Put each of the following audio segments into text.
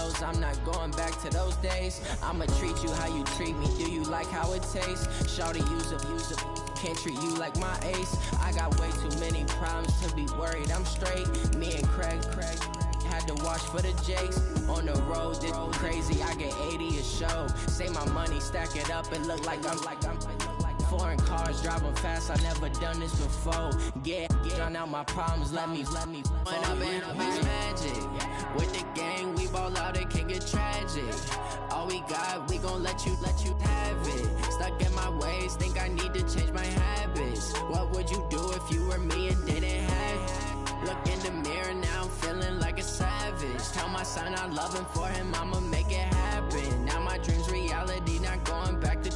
L's, I'm not going back to those days. I'ma treat you how you treat me, do you like how it tastes? Shawty, use up, can't treat you like my ace. I got way too many problems to be worried, I'm straight. Me and Craig had to watch for the Jakes. On the road, this crazy, I get 80 a show. Say my money, stack it up, and look like I'm foreign cars, driving fast, I never done this before. Drown out my problems, let me When up and up is magic. With the gang, we ball out, it can get tragic. All we got, we gon' let you have it. Stuck in my ways, think I need to change my habits. What would you do if you were me and didn't have it? Look in the mirror, now I'm feeling like a savage. Tell my son I love him, for him I'ma make it happen. Now my dream's reality, not going back to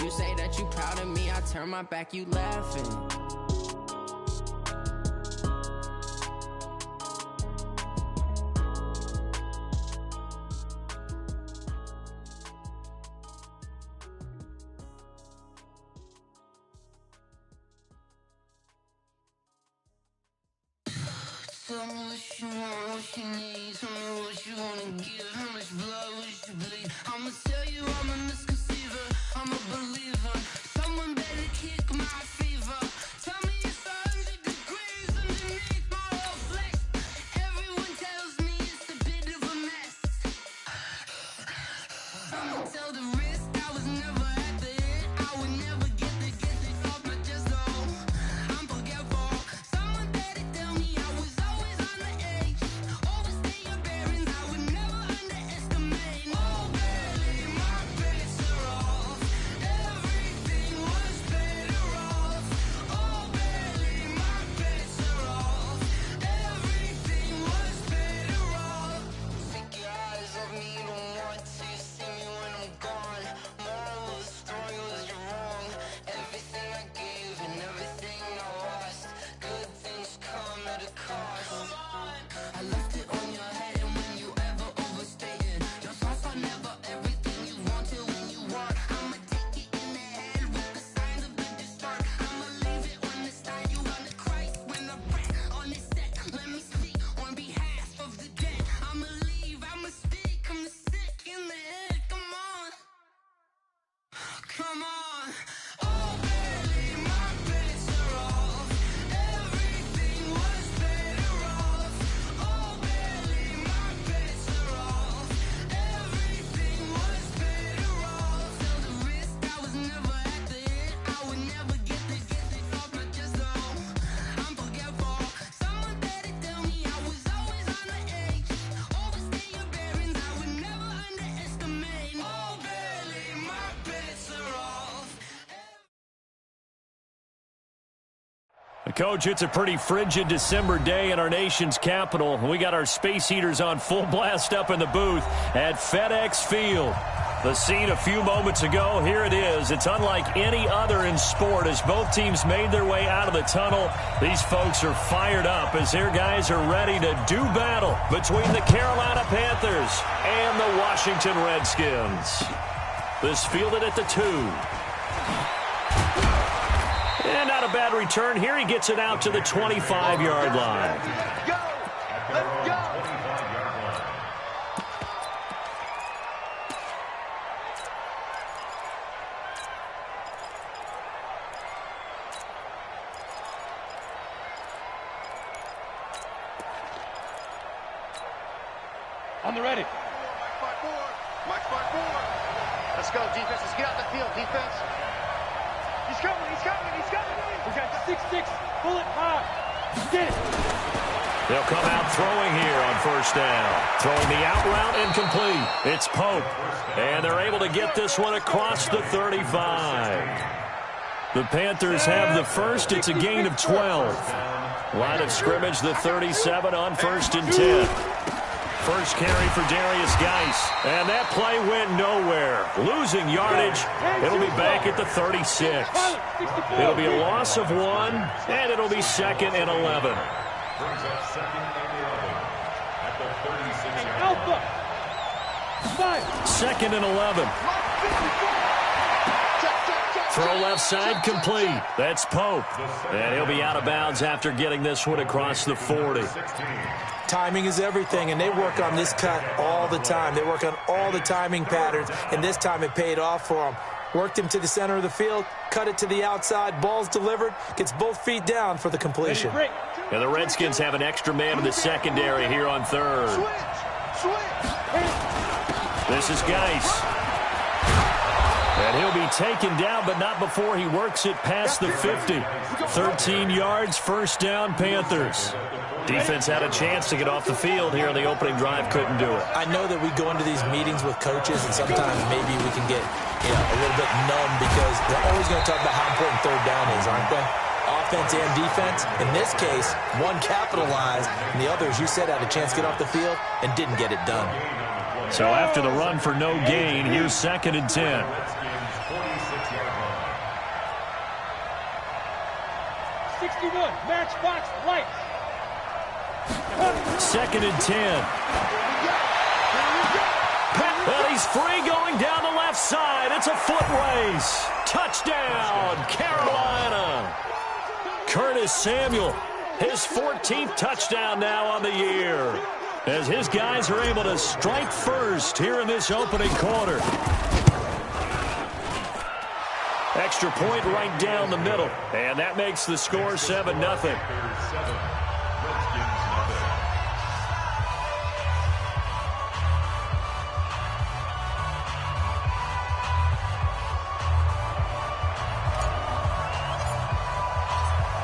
You say that you proud of me, I turn my back, you laughing. Tell me what you want, what you need. Tell me what you wanna give. How much blood would you bleed? I'ma tell you I'm a misconceiver, I'm a believer. Someone better kick my fever. Tell me it's 100 degrees underneath my whole flesh. Everyone tells me it's a bit of a mess. I'ma tell the risk I was never at the end. I would never get this off my chest though. I'm forgetful. Someone better tell me I was always on the edge. Overstay your bearings, I would never underestimate. Oh barely, my bets are off. Everything was better off. Oh barely, my bets are off. Everything was better off. Take your eyes off me, don't want to see me when I'm gone. Moral of the story was you're wrong. Everything I gave and everything I lost. Good things come at a cost. I left it on your head, and when you ever overstay it, your thoughts are never everything you want till when you want. I'ma take it in the head with the signs of the distort. I'ma leave it on the side. You on the Christ when the breath on this set. Let me speak on behalf of the dead. I'ma leave, I'ma speak. I'm the sick in the head. Come on, come on. Oh, barely, my bets are off. Everything was better off. Oh, barely, my bets are off. Everything was better off. Tell the risk I was never at the end. I would never get this off my chest though. I'm forgetful. Someone better tell me I was always on the edge. Overstay your bearings, I would never underestimate. Oh, barely, my bets are off. Coach, it's a pretty frigid December day in our nation's capital. We got our space heaters on full blast up in the booth at FedEx Field. The scene a few moments ago, here it is. It's unlike any other in sport as both teams made their way out of the tunnel. These folks are fired up as their guys are ready to do battle between the Carolina Panthers and the Washington Redskins. This fielded at the 2. And not a bad return here. He gets it out to the 25-yard line. Go! Let's go! On the ready. Mike's by 4. Let's go, defense. Let's get out the field, defense. He's coming, he's coming, he's coming. We got 6-6, pull it hard. Get it. They'll come out throwing here on first down. Throwing the out route incomplete. It's Pope. And they're able to get this one across the 35. The Panthers have the first. It's a gain of 12. Line of scrimmage, the 37 on 1st and 10. First carry for Darius Geis. And that play went nowhere. Losing yardage. It'll be back at the 36. It'll be a loss of 1, and it'll be 2nd and 11. Brings up 2nd and 11 at the 36-yard line. Alpha. 5. 2nd and 11. Check, check, check. Throw left side complete. That's Pope. And he'll be out of bounds after getting this one across the 40. Timing is everything, and they work on this cut all the time. They work on all the timing patterns, and this time it paid off for them. Worked him to the center of the field, cut it to the outside, ball's delivered, gets both feet down for the completion. And the Redskins have an extra man in the secondary here on third. This is Geis. And he'll be taken down, but not before he works it past the 50. 13 yards, first down, Panthers. Defense had a chance to get off the field here on the opening drive, couldn't do it. I know that we go into these meetings with coaches, and sometimes maybe we can get a little bit numb because they're always going to talk about how important third down is, aren't they? Offense and defense. In this case, one capitalized, and the others, you said, had a chance to get off the field and didn't get it done. So after the run for no gain, here's 2nd and 10. 61, match box, lights. 2nd and 10. Well, he's free going down the left side. It's a foot race. Touchdown, Carolina. Curtis Samuel, his 14th touchdown now on the year, as his guys are able to strike first here in this opening quarter. Extra point right down the middle, and that makes the score 7-0.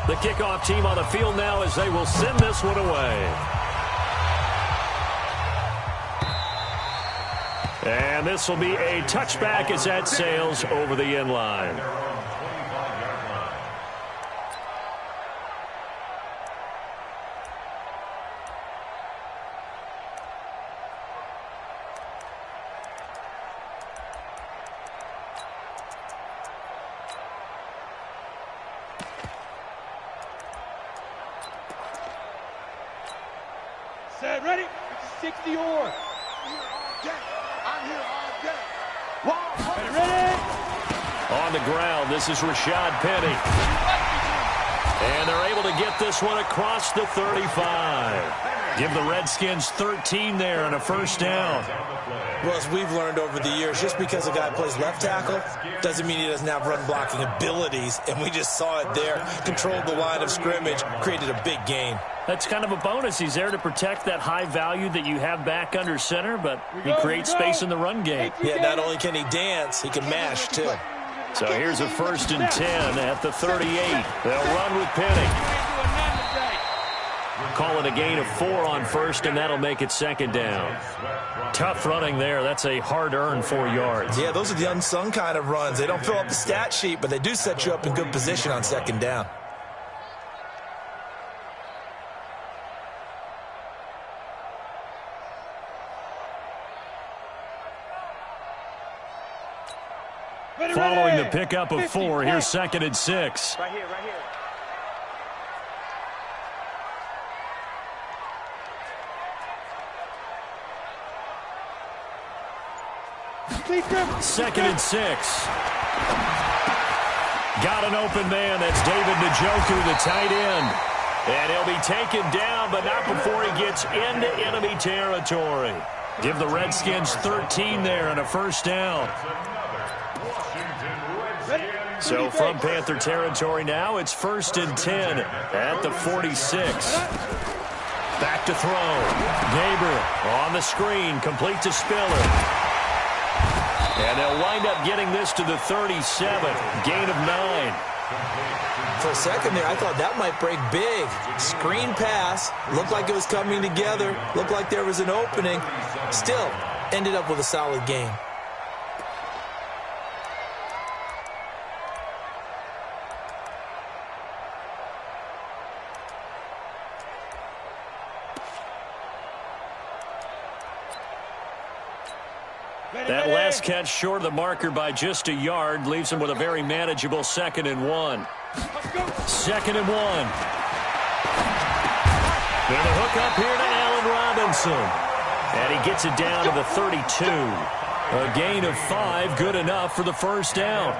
The kickoff team on the field now as they will send this one away. And this will be a touchback as that sails over the end line. Set, ready? 60 or. Ready? On the ground, this is Rashad Penny. And they're able to get this one across the 35. Give the Redskins 13 there and a first down. Well, as we've learned over the years, just because a guy plays left tackle doesn't mean he doesn't have run-blocking abilities, and we just saw it there. Controlled the line of scrimmage, created a big gain. That's kind of a bonus. He's there to protect that high value that you have back under center, but he creates space in the run game. Yeah, not only can he dance, he can mash, too. So here's a 1st and 10 at the 38. They'll run with Penny. Call it a gain of 4 on first, and that'll make it 2nd down. Tough running there. That's a hard-earned 4 yards. Yeah, those are the unsung kind of runs. They don't fill up the stat sheet, but they do set you up in good position on 2nd down. Following the pickup of 4, here's 2nd and 6. Right here, right here. 2nd and 6. Got an open man. That's David Njoku, the tight end. And he'll be taken down, but not before he gets into enemy territory. Give the Redskins 13 there and a first down. So from Panther territory now, it's 1st and 10 at the 46. Back to throw. Gabriel on the screen, complete to Spiller. And they'll wind up getting this to the 37, gain of 9. For a second there, I thought that might break big. Screen pass, looked like it was coming together, looked like there was an opening. Still, ended up with a solid gain. That last catch short of the marker by just a yard leaves him with a very manageable 2nd and 1. 2nd and 1. And a hook up here to Allen Robinson. And he gets it down to the 32. A gain of 5, good enough for the first down.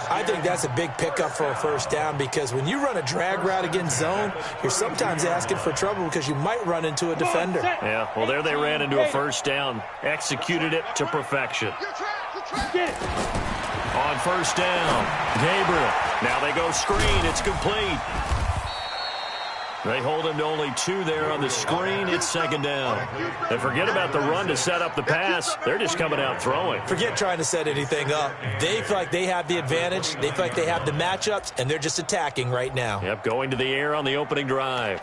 I think that's a big pickup for a first down because when you run a drag route against zone, you're sometimes asking for trouble because you might run into a defender. Yeah, well, there they ran into a first down. Executed it to perfection. On first down, Gabriel. Now they go screen. It's complete. They hold him to only 2 there on the screen. It's second down. And forget about the run to set up the pass. They're just coming out throwing. Forget trying to set anything up. They feel like they have the advantage. They feel like they have the matchups, and they're just attacking right now. Yep, going to the air on the opening drive.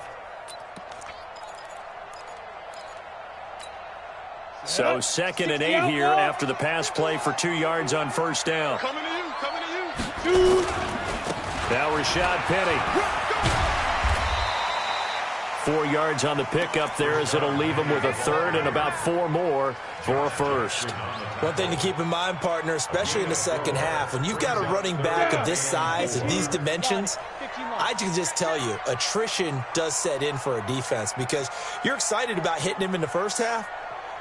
So 2nd and 8 here after the pass play for 2 yards on first down. Coming to you. Now Rashad Penny. 4 yards on the pickup there as it'll leave him with a third and about 4 more for a first. One thing to keep in mind, partner, especially in the second half, when you've got a running back of this size and these dimensions, I can just tell you, attrition does set in for a defense because you're excited about hitting him in the first half.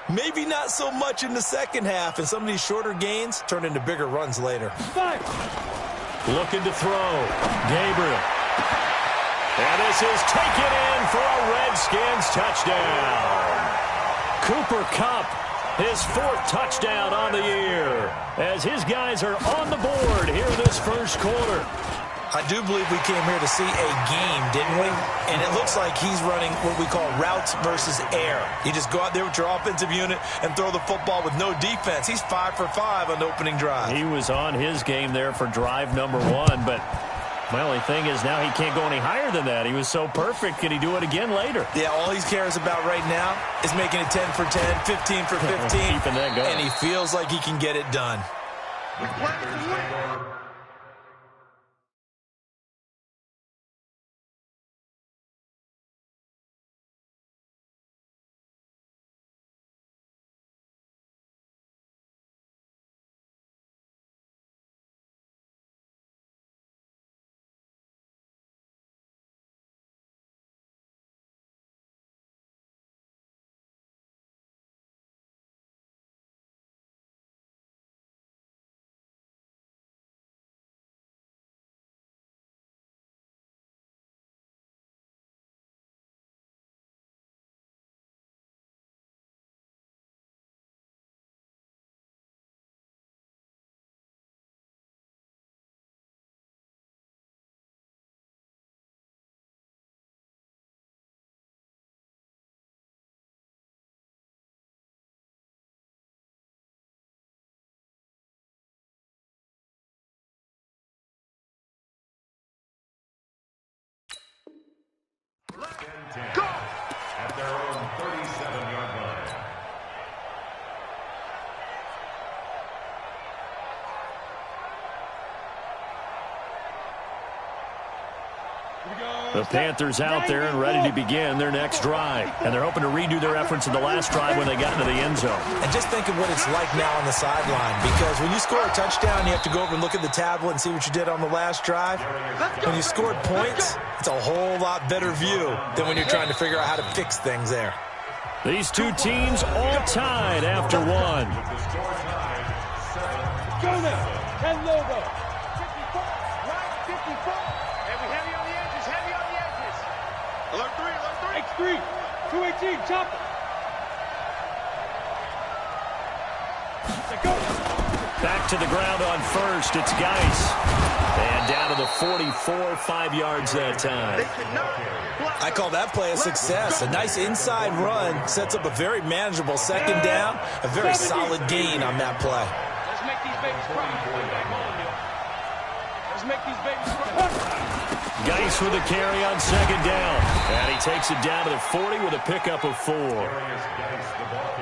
Maybe not so much in the second half, and some of these shorter gains turn into bigger runs later. Looking to throw. Gabriel. And this is taken in for a Redskins touchdown. Cooper Kupp, his 4th touchdown on the year, as his guys are on the board here in this first quarter. I do believe we came here to see a game, didn't we? And it looks like he's running what we call routes versus air. You just go out there with your offensive unit and throw the football with no defense. He's 5 for 5 on the opening drive. He was on his game there for drive number 1, but my only thing is now he can't go any higher than that. He was so perfect. Can he do it again later? Yeah, all he cares about right now is making it 10 for 10, 15 for 15. Keeping that going. And he feels like he can get it done. Go! At their own 37-yard line. The Panthers out there and ready to begin their next drive. And they're hoping to redo their efforts in the last drive when they got into the end zone. And just think of what it's like now on the sideline. Because when you score a touchdown, you have to go over and look at the tablet and see what you did on the last drive. When you scored points, it's a whole lot better view than when you're trying to figure out how to fix things there. These two teams all tied after one. Go now. And logo. 54. Right 54. Heavy on the edges. Heavy on the edges. Alert 3. Alert 3. X3. 218. Chopper. Go. Back to the ground on first. It's Geis. And down to the 44, 5 yards that time. I call that play a success. A nice inside run sets up a very manageable second down. A very solid gain on that play. Let's make these babies cry. Let's make these babies cry. Geis with a carry on second down. And he takes it down to the 40 with a pickup of 4.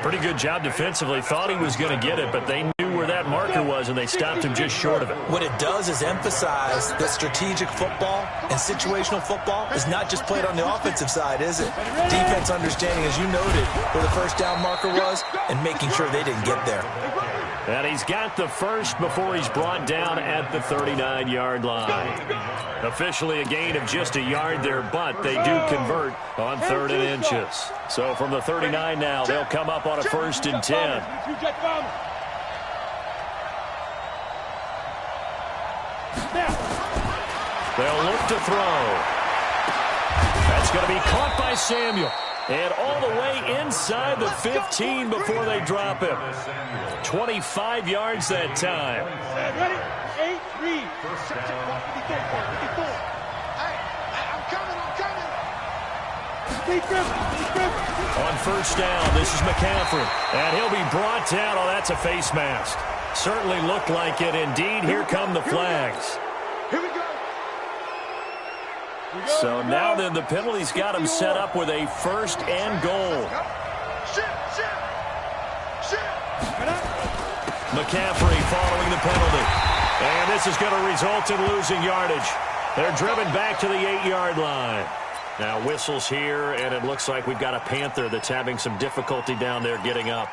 Pretty good job defensively. Thought he was going to get it, but they knew where that marker was, and they stopped him just short of it. What it does is emphasize that strategic football and situational football is not just played on the offensive side, is it? Defense understanding, as you noted, where the first down marker was and making sure they didn't get there. And he's got the first before he's brought down at the 39-yard line. Officially a gain of just a yard there, but they do convert on 3rd and inches. So from the 39 now, they'll come up on a 1st and 10. They'll look to throw. That's going to be caught by Samuel. And all the way inside the 15 before they drop him. 25 yards that time. Ready? 8-3. On first down, this is McCaffrey. And he'll be brought down. Oh, that's a face mask. Certainly looked like it. Indeed, here come the flags. Here we go. So now then the penalty's got him set up with a first and goal. McCaffrey following the penalty. And this is going to result in losing yardage. They're driven back to the 8-yard line. Now whistles here, and it looks like we've got a Panther that's having some difficulty down there getting up.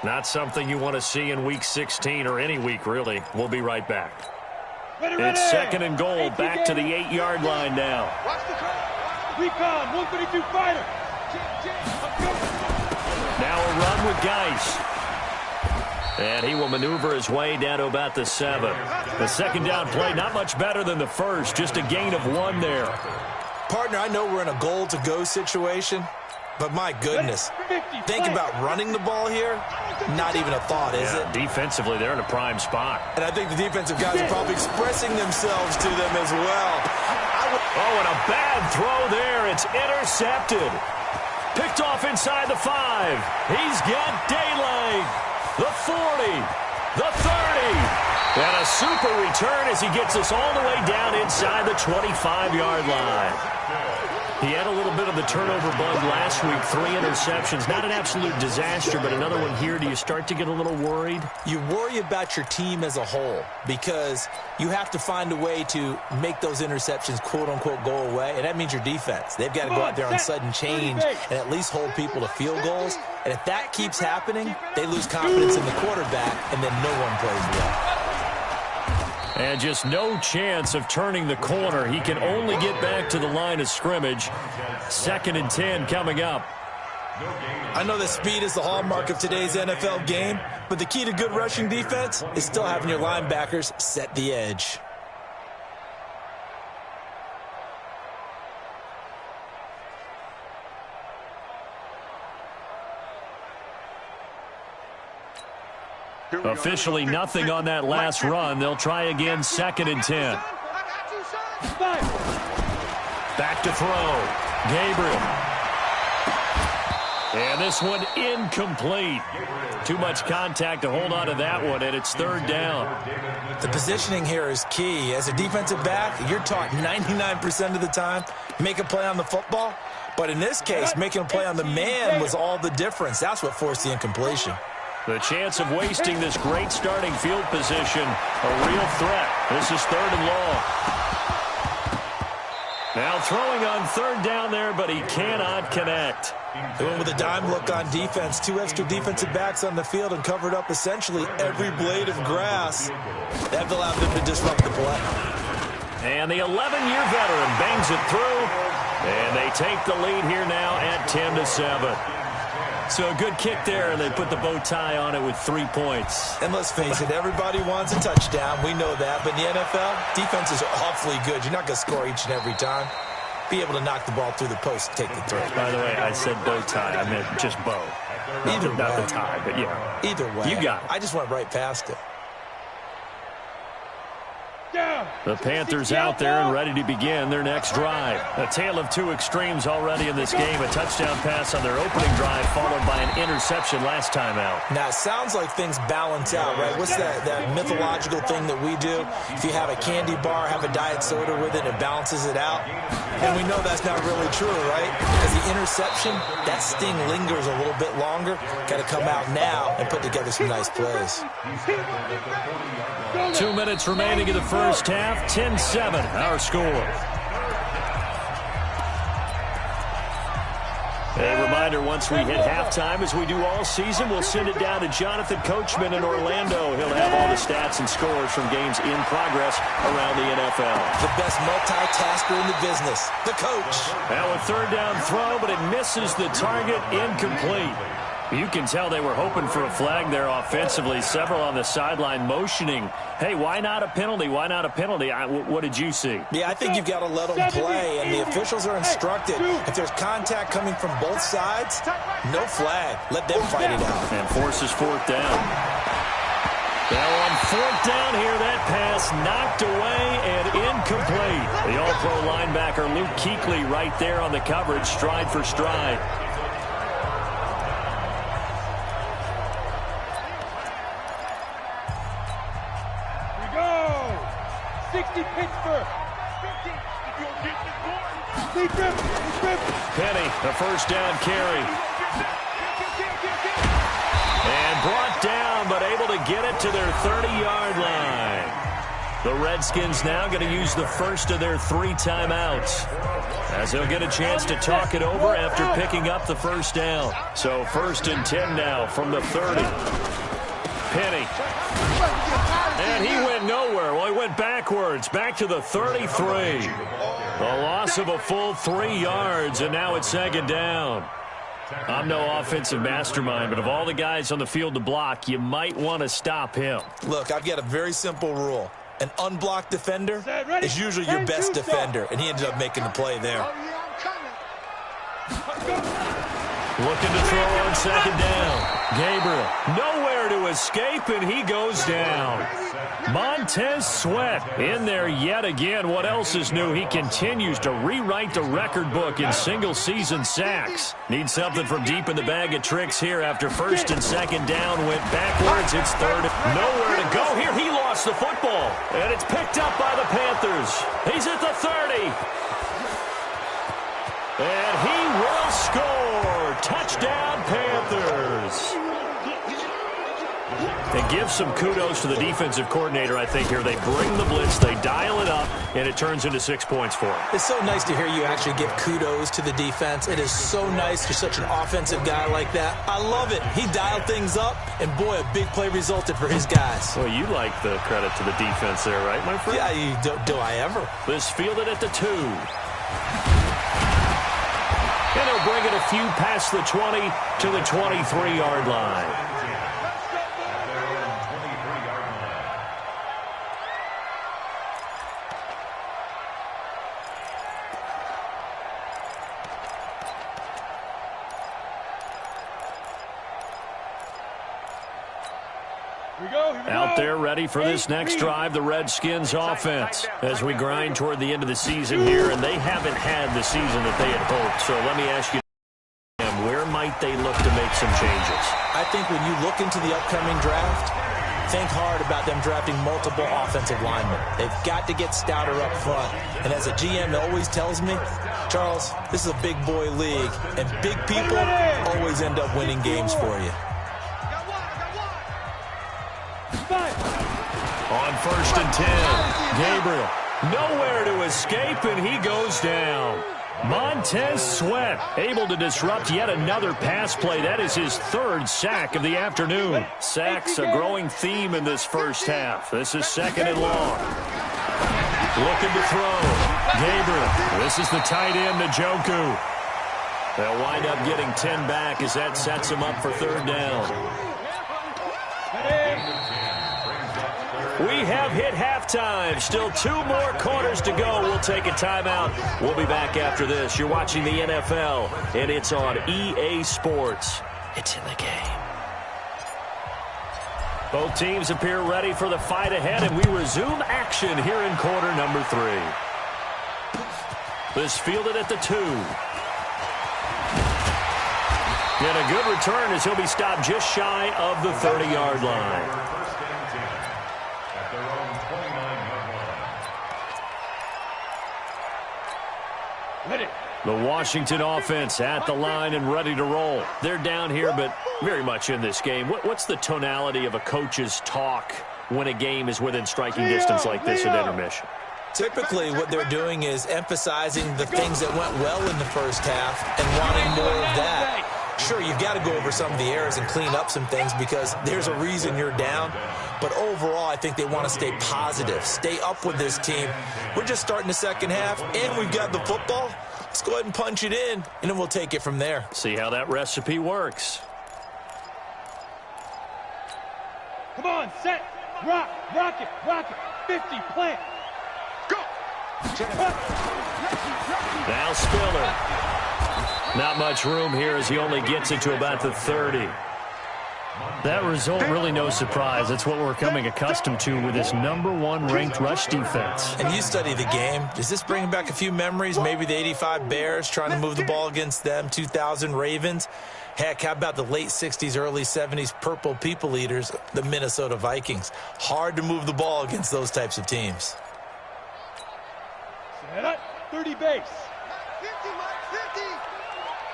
Not something you want to see in Week 16 or any week, really. We'll be right back. It's second and goal, back to the 8-yard line now. Recon, 132 fighter. Now a run with Geis. And he will maneuver his way down to about the 7. The second down play, not much better than the first, just a gain of 1 there. Partner, I know we're in a goal-to-go situation, but my goodness, think about running the ball here. Not even a thought, is it? Defensively, they're in a prime spot. And I think the defensive guys are probably expressing themselves to them as well. Oh, and a bad throw there. It's intercepted. Picked off inside the 5. He's got daylight. The 40. The 30. And a super return as he gets us all the way down inside the 25-yard line. He had a little bit of the turnover bug last week, 3 interceptions. Not an absolute disaster, but another one here. Do you start to get a little worried? You worry about your team as a whole because you have to find a way to make those interceptions, quote-unquote, go away, and that means your defense. They've got to go out there on sudden change and at least hold people to field goals. And if that keeps happening, they lose confidence in the quarterback, and then no one plays well. And just no chance of turning the corner. He can only get back to the line of scrimmage. 2nd and 10 coming up. I know that speed is the hallmark of today's NFL game, but the key to good rushing defense is still having your linebackers set the edge. Officially nothing on that last run. They'll try again, 2nd and 10. Back to throw. Gabriel. And this one incomplete. Too much contact to hold on to that one, and it's 3rd down. The positioning here is key. As a defensive back, you're taught 99% of the time, make a play on the football. But in this case, making a play on the man was all the difference. That's what forced the incompletion. The chance of wasting this great starting field position, a real threat. This is 3rd and long. Now throwing on 3rd down there, but he cannot connect. They went with a dime look on defense. 2 extra defensive backs on the field and covered up essentially every blade of grass. That allowed them to disrupt the play. And the 11-year veteran bangs it through. And they take the lead here now at 10-7. So a good kick there, and they put the bow tie on it with 3 points. And let's face it, everybody wants a touchdown. We know that. But in the NFL, defenses are awfully good. You're not going to score each and every time. Be able to knock the ball through the post and take the throw. By the way, I said bow tie. I meant just bow. Either way. Not the tie, but yeah. Either way. You got it. I just went right past it. The Panthers out there and ready to begin their next drive. A tale of 2 extremes already in this game. A touchdown pass on their opening drive followed by an interception last time out. Now, it sounds like things balance out, right? What's that mythological thing that we do? If you have a candy bar, have a diet soda with it, it balances it out. And we know that's not really true, right? Because the interception, that sting lingers a little bit longer. Got to come out now and put together some nice plays. 2 minutes remaining in the first half. 10-7, our score. A reminder, once we hit halftime, as we do all season, we'll send it down to Jonathan Coachman in Orlando. He'll have all the stats and scores from games in progress around the NFL. The best multitasker in the business, the coach. Now a 3rd down throw, but it misses the target, incomplete. You can tell they were hoping for a flag there offensively. Several on the sideline motioning, hey, why not a penalty? Why not a penalty? What did you see? Yeah, I think you've got to let them play, and the officials are instructed. If there's contact coming from both sides, no flag. Let them fight it out. And forces fourth down. Now on fourth down here, that pass knocked away and incomplete. The all-pro linebacker Luke Kuechly right there on the coverage, stride for stride. Pittsburgh. Penny, the first down carry. And brought down, but able to get it to their 30-yard line. The Redskins now going to use the first of their 3 timeouts, as they'll get a chance to talk it over after picking up the first down. So 1st and 10 now from the 30. Penny. And he went nowhere. Well, he went backwards, back to the 33. A loss of a full 3 yards, and now it's 2nd down. I'm no offensive mastermind, but of all the guys on the field to block, you might want to stop him. Look, I've got a very simple rule. An unblocked defender is usually your best defender, and he ended up making the play there. Looking to throw on 2nd down. Gabriel, nowhere to escape, and he goes down. Montez Sweat in there yet again. What else is new? He continues to rewrite the record book in single-season sacks. Needs something from deep in the bag of tricks here after 1st and 2nd down. Went backwards. It's 3rd. Nowhere to go here. He lost the football, and it's picked up by the Panthers. He's at the 30. And he will score. Touchdown, Panthers. And give some kudos to the defensive coordinator, I think, here. They bring the blitz, they dial it up, and it turns into 6 points for him. It's so nice to hear you actually give kudos to the defense. It is so nice. You're such an offensive guy like that. I love it. He dialed things up, and boy, a big play resulted for his guys. Well, you like the credit to the defense there, right, my friend? Yeah, do I ever? This fielded at the 2. And he'll bring it a few past the 20 to the 23-yard line. Out there ready for this next drive, the Redskins offense, as we grind toward the end of the season here, and they haven't had the season that they had hoped. So let me ask you, where might they look to make some changes? I think when you look into the upcoming draft, think hard about them drafting multiple offensive linemen. They've got to get stouter up front. And as a GM always tells me, Charles, this is a big boy league, and big people always end up winning games for you. On 1st and 10, Gabriel, nowhere to escape, and he goes down. Montez Sweat able to disrupt yet another pass play. That is his 3rd sack of the afternoon. Sacks, a growing theme in this first half. This is 2nd and long. Looking to throw. Gabriel, this is the tight end, Njoku. They'll wind up getting 10 back as that sets him up for 3rd down. We have hit halftime. Still 2 more quarters to go. We'll take a timeout. We'll be back after this. You're watching the NFL, and it's on EA Sports. It's in the game. Both teams appear ready for the fight ahead, and we resume action here in quarter number 3. This fielded at the 2. And a good return as he'll be stopped just shy of the 30-yard line. The Washington offense at the line and ready to roll. They're down here, but very much in this game. What's the tonality of a coach's talk when a game is within striking distance like this at intermission? Typically, what they're doing is emphasizing the things that went well in the first half and wanting more of that. Sure, you've got to go over some of the errors and clean up some things because there's a reason you're down. But overall, I think they want to stay positive, stay up with this team. We're just starting the second half, and we've got the football. Let's go ahead and punch it in, and then we'll take it from there. See how that recipe works. Come on, set, rock, rocket, 50, plant. Go! Now Spiller. Not much room here as he only gets it to about the 30. That result really no surprise. That's what we're coming accustomed to with this #1 ranked rush defense. And you study the game. Does this bring back a few memories? Maybe the 85 Bears trying to move the ball against them, 2000 Ravens. Heck, how about the late 60s, early 70s Purple People Eaters, the Minnesota Vikings? Hard to move the ball against those types of teams. Set up, 30 base. 50, Mike, 50.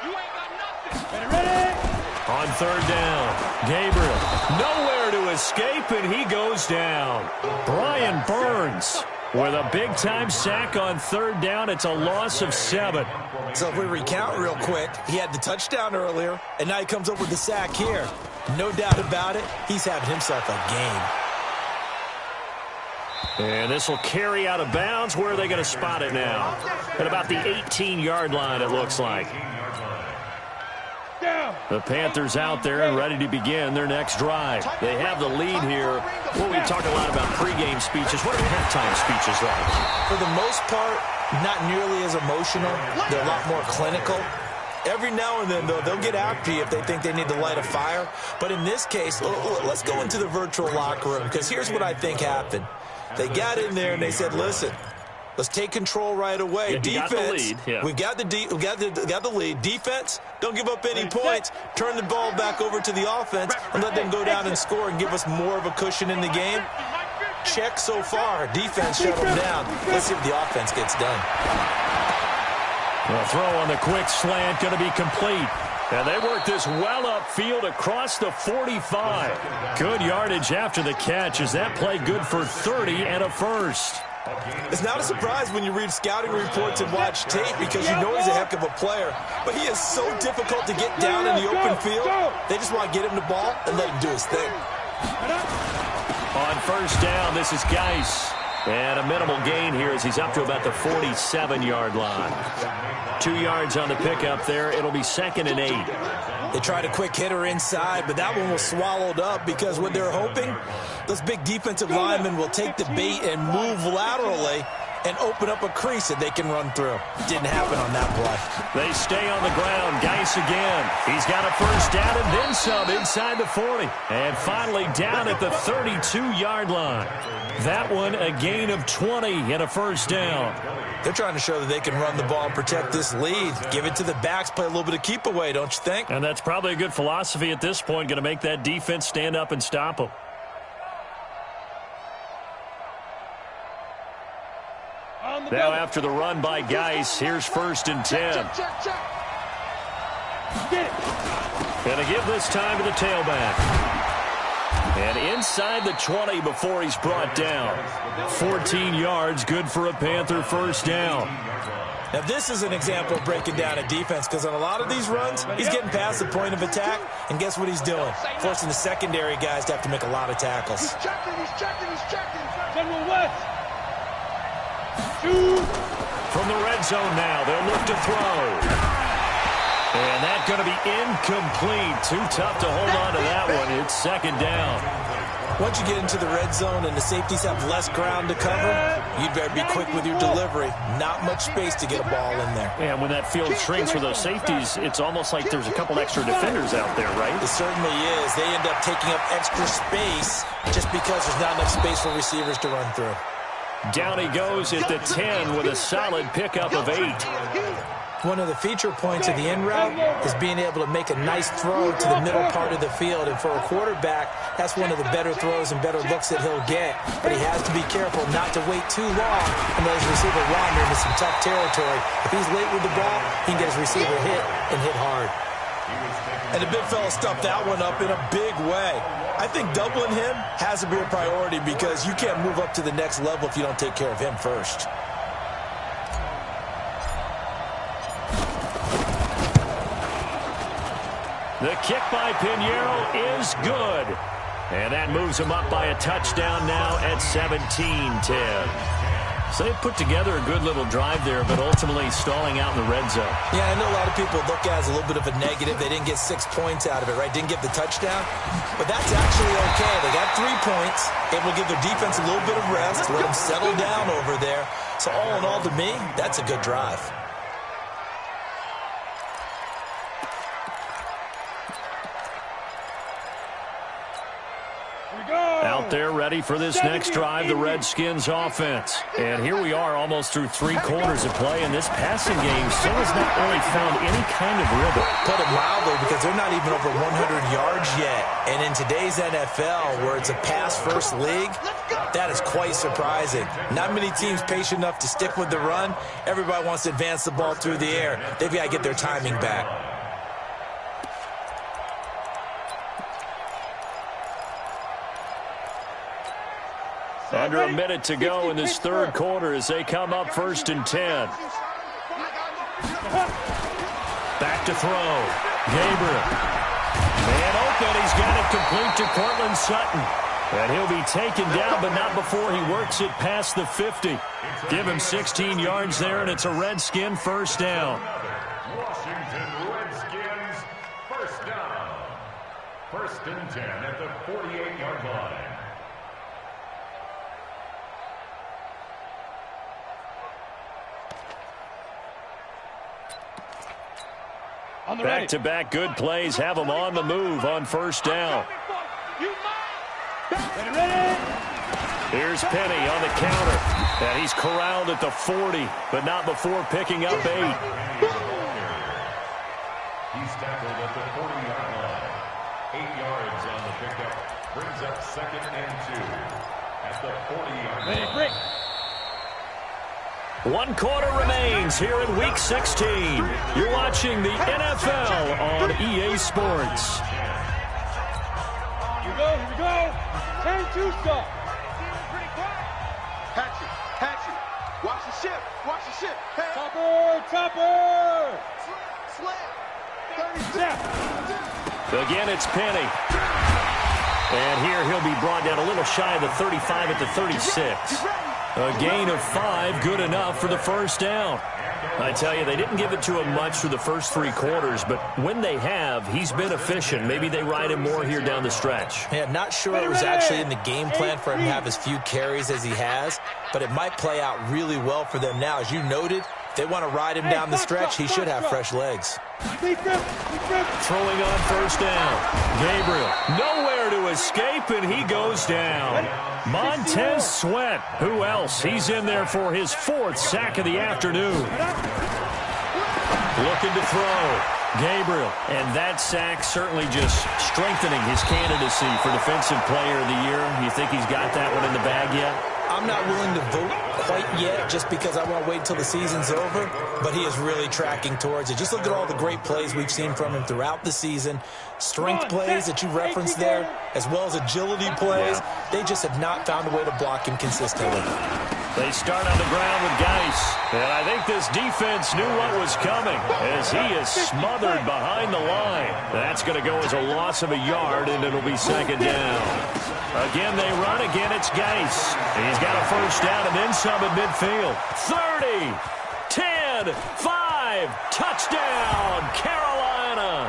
You ain't got nothing. Ready? On third down, Gabriel nowhere to escape, and he goes down. Brian Burns with a big-time sack on third down. It's a loss of 7. So if we recount real quick, he had the touchdown earlier, and now he comes up with the sack here. No doubt about it, he's having himself a game. And this will carry out of bounds. Where are they going to spot it now? At about the 18-yard line, it looks like. The Panthers out there and ready to begin their next drive. They have the lead here. Well, we talk a lot about pregame speeches. What are halftime speeches like? For the most part, not nearly as emotional. They're a lot more clinical. Every now and then, though, they'll get after you if they think they need to light a fire. But in this case, let's go into the virtual locker room, because here's what I think happened. They got in there and they said, listen, let's take control right away. Yeah, Defense, we've got the lead. Defense, don't give up any points. Turn the ball back over to the offense and let them go down and score and give us more of a cushion in the game. Check so far. Defense shut them down. Let's see if the offense gets done. The throw on the quick slant going to be complete. And they work this well upfield across the 45. Good yardage after the catch as that play good for 30 and a first. It's not a surprise when you read scouting reports and watch tape because you know he's a heck of a player. But he is so difficult to get down in the open field. They just want to get him the ball and let him do his thing. On first down, this is Geis. And a minimal gain here as he's up to about the 47-yard line. 2 yards on the pickup there. It'll be 2nd and 8. They tried a quick hitter inside, but that one was swallowed up because what they're hoping, those big defensive linemen will take the bait and move laterally and open up a crease that they can run through. Didn't happen on that play. They stay on the ground. Geis again. He's got a first down and then some inside the 40. And finally down at the 32-yard line. That one a gain of 20 and a first down. They're trying to show that they can run the ball and protect this lead. Give it to the backs, play a little bit of keep away, don't you think? And that's probably a good philosophy at this point, going to make that defense stand up and stop them. Now after the run by Geis, here's 1st and 10. Going to give this time to the tailback. And inside the 20 before he's brought down. 14 yards, good for a Panther first down. Now, this is an example of breaking down a defense because on a lot of these runs, he's getting past the point of attack, and guess what he's doing? Forcing the secondary guys to have to make a lot of tackles. He's checking. General West. From the red zone now, they'll look to throw. And that's going to be incomplete. Too tough to hold on to that one. It's 2nd down. Once you get into the red zone and the safeties have less ground to cover, you'd better be quick with your delivery. Not much space to get a ball in there. And when that field shrinks for those safeties, it's almost like there's a couple extra defenders out there, right? It certainly is. They end up taking up extra space just because there's not enough space for receivers to run through. Down he goes at the 10 with a solid pickup of 8. One of the feature points of the in route is being able to make a nice throw to the middle part of the field. And for a quarterback, that's one of the better throws and better looks that he'll get. But he has to be careful not to wait too long and let his receiver wander into some tough territory. If he's late with the ball, he can get his receiver hit and hit hard. And the big fella stuffed that one up in a big way. I think doubling him has to be a priority because you can't move up to the next level if you don't take care of him first. The kick by Pinheiro is good. And that moves him up by a touchdown now at 17-10. So they put together a good little drive there, but ultimately stalling out in the red zone. Yeah, I know a lot of people look at it as a little bit of a negative. They didn't get 6 points out of it, right? Didn't get the touchdown. But that's actually okay. They got 3 points. It will give their defense a little bit of rest, let them settle down over there. So all in all, to me, that's a good drive. Out there ready for this next drive, the Redskins offense. And here we are almost through 3 quarters of play, and this passing game still has not really found any kind of rhythm. Put it mildly, because they're not even over 100 yards yet. And in today's NFL, where it's a pass-first league, that is quite surprising. Not many teams patient enough to stick with the run. Everybody wants to advance the ball through the air. They've got to get their timing back. Under a minute to go in this third quarter as they come up 1st and 10. Back to throw. Gabriel. Man open. He's got it complete to Cortland Sutton. And he'll be taken down, but not before he works it past the 50. Give him 16 yards there, and it's a Redskin first down. Washington Redskins first down. 1st and 10 at the 48-yard line. Back-to-back good plays have them on the move on first down. Here's Penny on the counter. And he's corralled at the 40, but not before picking up 8. He's tackled at the 40-yard line. 8 yards on the pickup. Brings up 2nd and 2 at the 40-yard line. 1 quarter remains here in Week 16. You're watching the NFL on EA Sports. Here we go. 10-2 stop. Hatch it. Watch the ship. Hey. Topper. Slam. 30 Snap. Again, it's Penny. And here he'll be brought down a little shy of the 35 at the 36. A gain of 5, good enough for the first down. I tell you, they didn't give it to him much through the first 3 quarters, but when they have, he's been efficient. Maybe they ride him more here down the stretch. Yeah, not sure it was actually in the game plan for him to have as few carries as he has, but it might play out really well for them now. As you noted, if they want to ride him down the stretch, he should have fresh legs. Throwing on first down. Gabriel, nowhere to escape, and he goes down. Montez Sweat, who else? He's in there for his 4th sack of the afternoon. Looking to throw. Gabriel, and that sack certainly just strengthening his candidacy for Defensive Player of the Year. You think he's got that one in the bag yet? I'm not willing to vote quite yet just because I want to wait until the season's over, but he is really tracking towards it. Just look at all the great plays we've seen from him throughout the season. Strength plays that you referenced there, as well as agility plays. They just have not found a way to block him consistently. They start on the ground with Geis, and I think this defense knew what was coming as he is smothered behind the line. That's going to go as a loss of a yard, and it'll be 2nd down. Again, they run. Again, it's Geis. He's got a first down and then some at midfield. 30, 10, 5, touchdown, Carolina.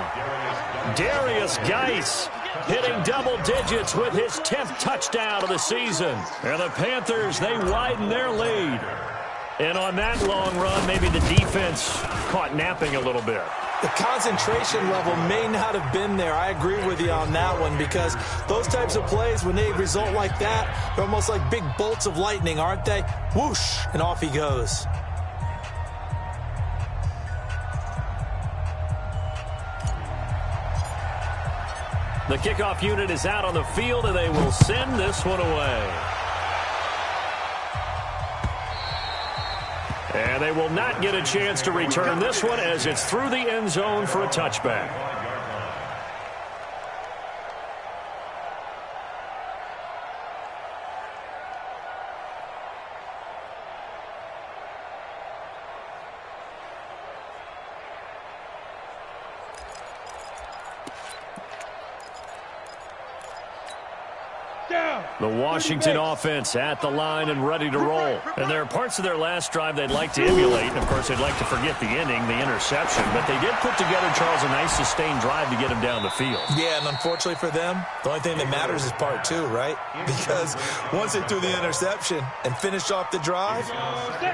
Darius Geis hitting double digits with his 10th touchdown of the season. And the Panthers, they widen their lead. And on that long run, maybe the defense caught napping a little bit. The concentration level may not have been there. I agree with you on that one, because those types of plays, when they result like that, they're almost like big bolts of lightning, aren't they? Whoosh, and off he goes. The kickoff unit is out on the field, and they will send this one away. And they will not get a chance to return this one as it's through the end zone for a touchback. The Washington offense at the line and ready to roll. And there are parts of their last drive they'd like to emulate. And, of course, they'd like to forget the inning, the interception. But they did put together, Charles, a nice sustained drive to get him down the field. Yeah, and unfortunately for them, the only thing that matters is part two, right? Because once they threw the interception and finished off the drive,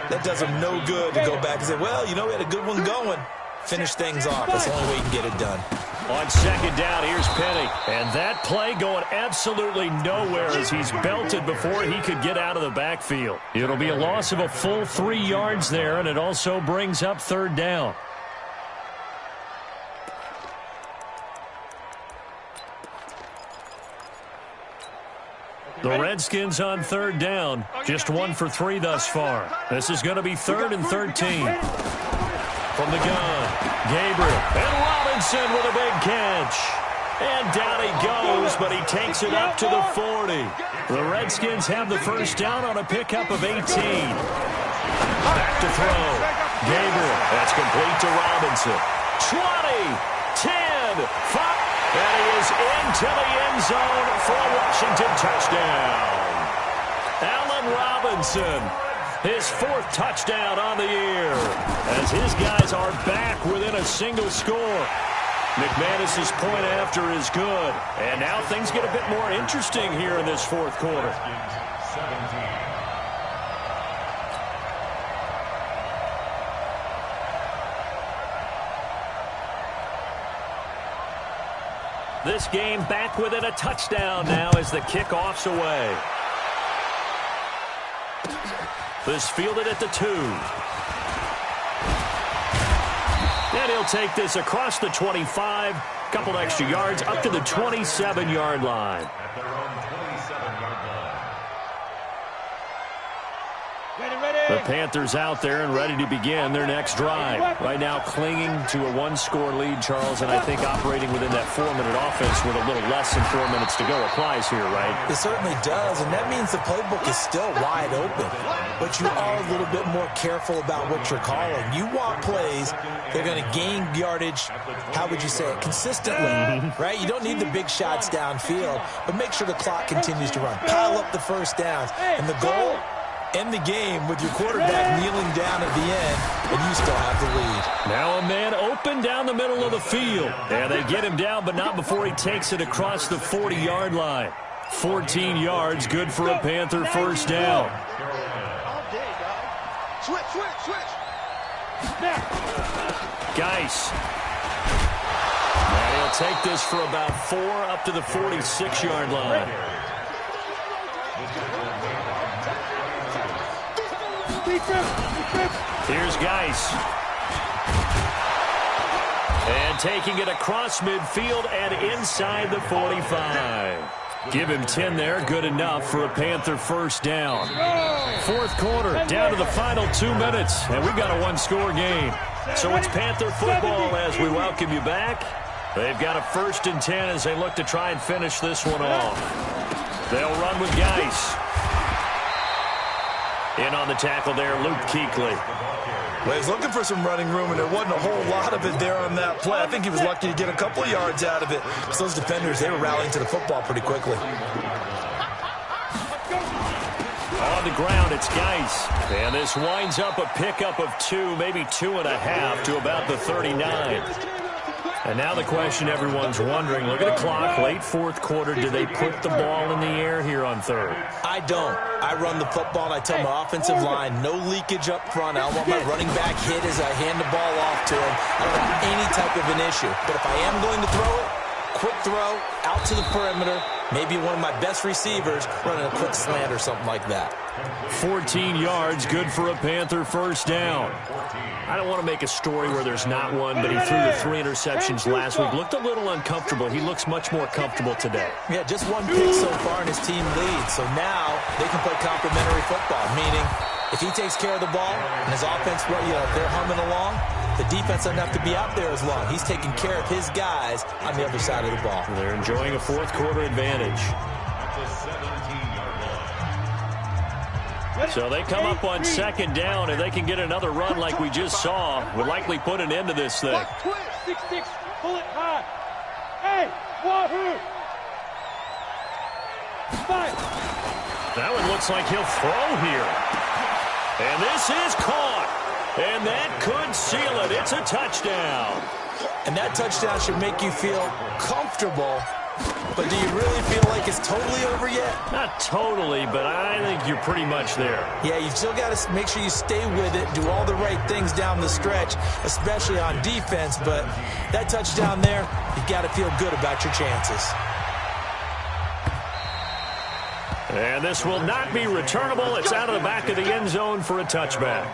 that does them no good to go back and say, well, you know, we had a good one going. Finish things off. That's the only way you can get it done. On second down, here's Penny. And that play going absolutely nowhere as he's belted before he could get out of the backfield. It'll be a loss of a full 3 yards there, and it also brings up third down. The Redskins on third down. Just 1 for 3 thus far. This is going to be 3rd and 13. From the gun, Gabriel. And Robinson with a big catch. And down he goes, but he takes it up to the 40. The Redskins have the first down on a pickup of 18. Back to throw. Gabriel. That's complete to Robinson. 20, 10, 5. And he is into the end zone for a Washington touchdown. Allen Robinson, his 4th touchdown on the year, as his guys are back within a single score. McManus's point after is good. And now things get a bit more interesting here in this 4th quarter. 17. This game back within a touchdown now as the kickoff's away. This fielded at the 2. And he'll take this across the 25. Couple extra yards up to the 27-yard line. At their own 27-yard line. The Panthers out there and ready to begin their next drive. Right now clinging to a 1-score lead, Charles, and I think operating within that 4-minute offense with a little less than 4 minutes to go applies here, right? It certainly does, and that means the playbook is still wide open. But you are a little bit more careful about what you're calling. You want plays they're going to gain yardage, how would you say it, consistently, right? You don't need the big shots downfield, but make sure the clock continues to run. Pile up the first downs. And the goal, end the game with your quarterback kneeling down at the end, and you still have the lead. Now a man open down the middle of the field. And they get him down, but not before he takes it across the 40-yard line. 14 yards, good for a Panther first down. Switch. Geis. And he'll take this for about 4 up to the 46-yard line. Here's Geis. And taking it across midfield and inside the 45. Give him 10 there, good enough for a Panther first down. 4th quarter, down to the final 2 minutes, and we've got a 1-score game. So it's Panther football as we welcome you back. They've got a 1st and 10 as they look to try and finish this one off. They'll run with Geis. In on the tackle there, Luke Kuechly. Well, he's looking for some running room, and there wasn't a whole lot of it there on that play. I think he was lucky to get a couple of yards out of it. So those defenders, they were rallying to the football pretty quickly. On the ground, it's Geis. And this winds up a pickup of 2, maybe 2.5 to about the 39. And now the question everyone's wondering, look at the clock, late 4th quarter, do they put the ball in the air here on 3rd? I don't. I run the football, and I tell my offensive line, no leakage up front. I don't want my running back hit as I hand the ball off to him. I don't want any type of an issue. But if I am going to throw it, quick throw, out to the perimeter, maybe one of my best receivers running a quick slant or something like that. 14 yards, good for a Panther first down. I don't want to make a story where there's not one, but he threw the 3 interceptions last week. Looked a little uncomfortable. He looks much more comfortable today. Yeah, just 1 pick so far, and his team leads. So now they can play complementary football, meaning if he takes care of the ball and his offense, they're humming along, the defense doesn't have to be out there as long. He's taking care of his guys on the other side of the ball. They're enjoying a 4th quarter advantage. So they come up on 2nd down, and they can get another run like we just saw. Would likely put an end to this thing. 6-6, pull it hard. Hey, Wahoo! That one looks like he'll throw here. And this is caught. And that could seal it. It's a touchdown. And that touchdown should make you feel comfortable. But do you really feel like it's totally over yet? Not totally, but I think you're pretty much there. Yeah, you still got to make sure you stay with it, do all the right things down the stretch, especially on defense. But that touchdown there, you got to feel good about your chances. And this will not be returnable. It's out of the back of the end zone for a touchback.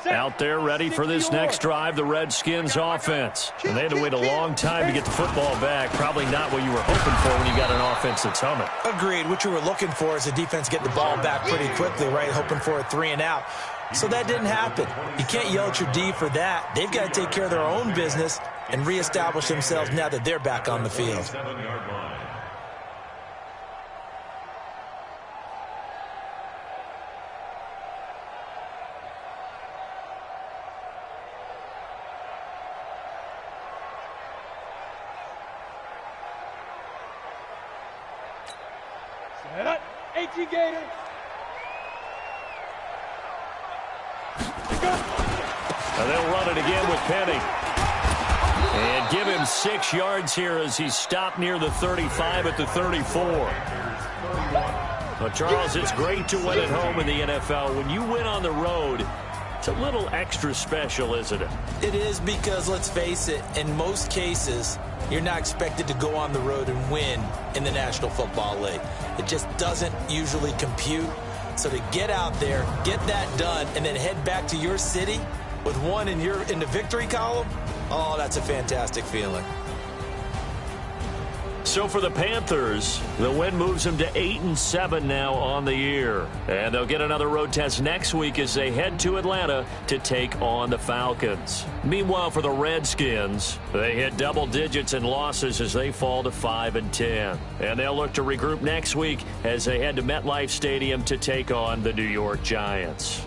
Out there ready for this next drive, the Redskins offense. And they had to wait a long time to get the football back. Probably not what you were hoping for when you got an offense that's humming. Agreed. What you were looking for is the defense get the ball back pretty quickly, right? Hoping for a 3 and out. So that didn't happen. You can't yell at your D for that. They've got to take care of their own business and reestablish themselves now that they're back on the field. Set up. 18 Gator. And they'll run it again with Penny. And give him 6 yards here as he's stopped near the 35 at the 34. Well, Charles, it's great to win at home in the NFL. When you win on the road, it's a little extra special, isn't it? It is because, let's face it, in most cases, you're not expected to go on the road and win in the National Football League. It just doesn't usually compute. So to get out there, get that done, and then head back to your city with one in the victory column, oh, that's a fantastic feeling. So for the Panthers, the win moves them to 8-7 now on the year. And they'll get another road test next week as they head to Atlanta to take on the Falcons. Meanwhile, for the Redskins, they hit double digits in losses as they fall to 5-10. And they'll look to regroup next week as they head to MetLife Stadium to take on the New York Giants.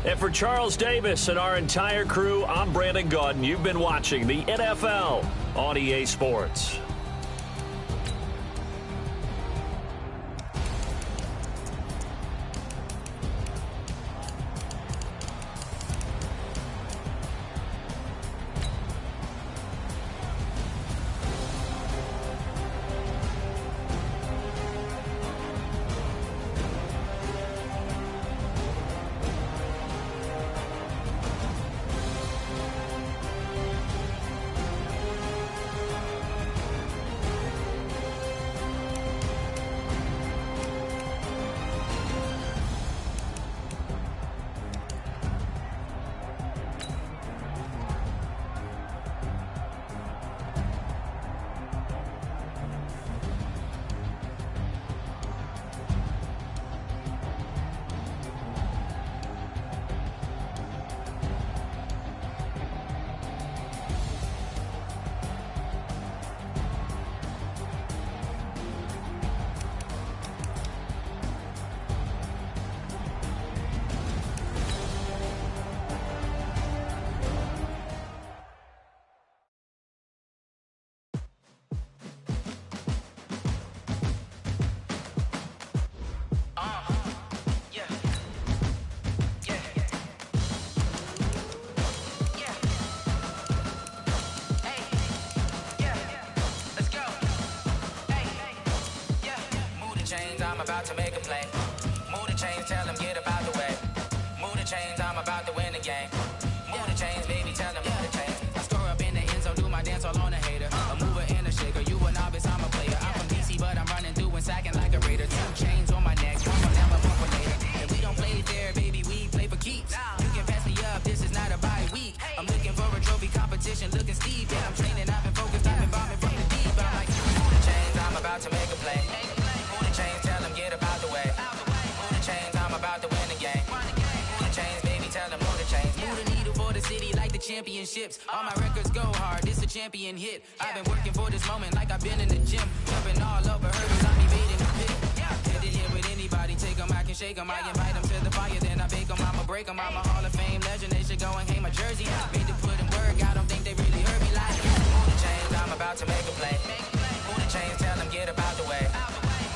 And for Charles Davis and our entire crew, I'm Brandon Gaudin. You've been watching the NFL on EA Sports. I'm about to make a play. Move the chains, tell them get about the way. Move the chains, I'm about to win the game. Move the chains, baby, tell them move the chains. I score up in the end zone, do my dance all on a hater. A mover and a shaker, you a novice, I'm a player. I'm from DC, but I'm running through and sacking like a raider. 2 chains on my neck, one for now, one for later. If we don't play fair, baby, we play for keeps. You can pass me up, this is not a bye week. I'm looking for a trophy competition, looking steep. Yeah, I'm training, I've been focused, I've been bombing from the deep. I'm like, move the chains, I'm about to make a play. Move the chains, tell them get about the way. championships. All my records go hard, this a champion hit. I've been working for this moment like I've been in the gym. Jumping all over hurdles, I'm evading the pit. Head to head with anybody, take them, I can shake them. I invite them to the fire, then I bake them, I'ma break them. I'm a Hall of Fame legend, they should go and hang my jersey. Made to put in work, I don't think they really heard me like. Move the chains, I'm about to make a play. Move the chains, tell them get up out the way.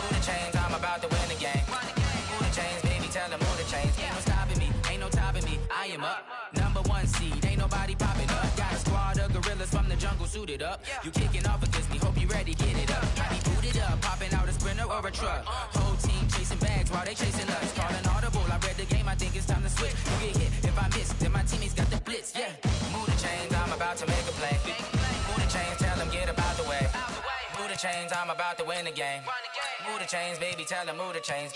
Move the chains, I'm about to win the game. Move the chains, baby, tell them move the chains. Ain't no stopping me, ain't no topping me. I am up, #1 seed, ain't nobody popping up. Got a squad of gorillas from the jungle suited up. You kicking off against me, hope you ready, get it up. I be booted up, popping out a sprinter or a truck. Whole team chasing bags while they chasing us. Calling audible, I read the game, I think it's time to switch. You get hit, if I miss, then my teammates got the blitz, yeah. Move the chains, I'm about to make a play. Move the chains, tell them get up out the way. Move the chains, I'm about to win the game. Move the chains, baby, tell them move the chains.